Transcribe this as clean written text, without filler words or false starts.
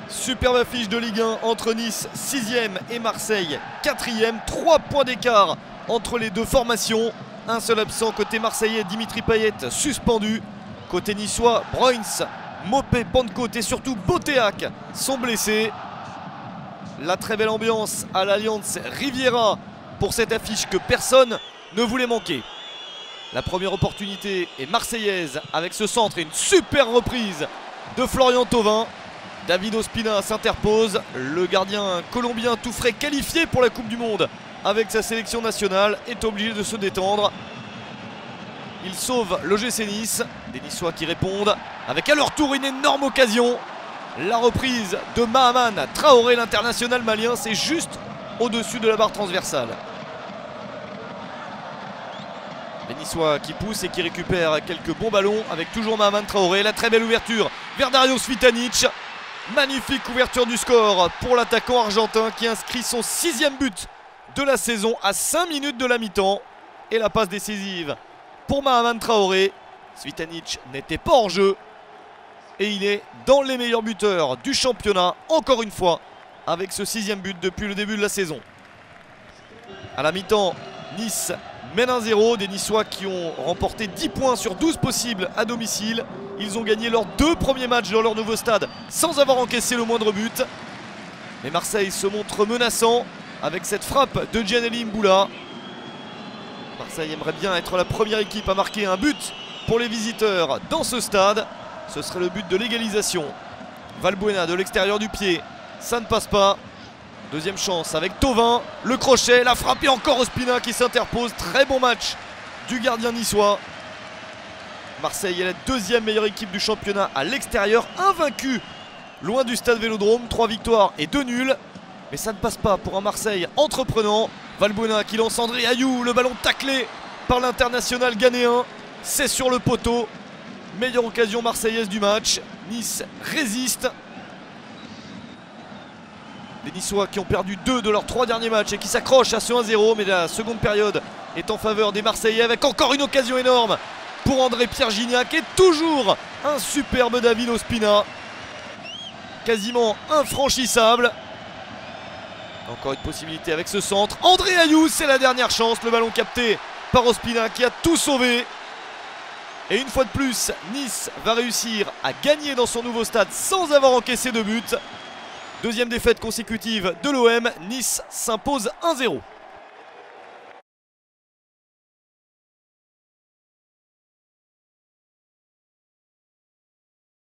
Superbe affiche de Ligue 1 entre Nice 6e et Marseille 4e. 3 points d'écart entre les deux formations. Un seul absent côté marseillais, Dimitri Payet suspendu. Côté niçois, Bruins, Mopé, Pentecôte et surtout Boteac sont blessés. La très belle ambiance à l'Alliance Riviera pour cette affiche que personne ne voulait manquer. La première opportunité est marseillaise avec ce centre et une super reprise de Florian Thauvin. David Ospina s'interpose, le gardien colombien tout frais qualifié pour la Coupe du Monde avec sa sélection nationale est obligé de se détendre. Il sauve l'OGC Nice, des Niçois qui répondent avec à leur tour une énorme occasion. La reprise de Mahaman Traoré, l'international malien, c'est juste au-dessus de la barre transversale. Les Niçois qui poussent et qui récupèrent quelques bons ballons avec toujours Mahaman Traoré. La très belle ouverture vers Dario Svitanic. Magnifique ouverture du score pour l'attaquant argentin qui inscrit son 6e but de la saison à 5 minutes de la mi-temps. Et la passe décisive pour Mahaman Traoré. Svitanic n'était pas hors jeu. Et il est dans les meilleurs buteurs du championnat, encore une fois, avec ce 6e but depuis le début de la saison. À la mi-temps, Nice mène 1-0. Des Niçois qui ont remporté 10 points sur 12 possibles à domicile. Ils ont gagné leurs 2 premiers matchs dans leur nouveau stade sans avoir encaissé le moindre but. Mais Marseille se montre menaçant avec cette frappe de Gianelli Mboula. Marseille aimerait bien être la première équipe à marquer un but pour les visiteurs dans ce stade. Ce serait le but de l'égalisation. Valbuena de l'extérieur du pied, ça ne passe pas. Deuxième chance avec Thauvin, le crochet, la frappe et encore Ospina qui s'interpose. Très bon match du gardien niçois. Marseille est la 2e meilleure équipe du championnat à l'extérieur, invaincue loin du stade Vélodrome. 3 victoires et 2 nuls. Mais ça ne passe pas pour un Marseille entreprenant. Valbuena qui lance André Ayew, le ballon taclé par l'international ghanéen. C'est sur le poteau. Meilleure occasion marseillaise du match. Nice résiste. Les Niçois qui ont perdu 2 de leurs 3 derniers matchs et qui s'accrochent à ce 1-0. Mais la seconde période est en faveur des Marseillais avec encore une occasion énorme pour André-Pierre Gignac et toujours un superbe David Ospina. Quasiment infranchissable. Encore une possibilité avec ce centre. André Ayew, c'est la dernière chance. Le ballon capté par Ospina qui a tout sauvé. Et une fois de plus, Nice va réussir à gagner dans son nouveau stade sans avoir encaissé de but. Deuxième défaite consécutive de l'OM. Nice s'impose 1-0.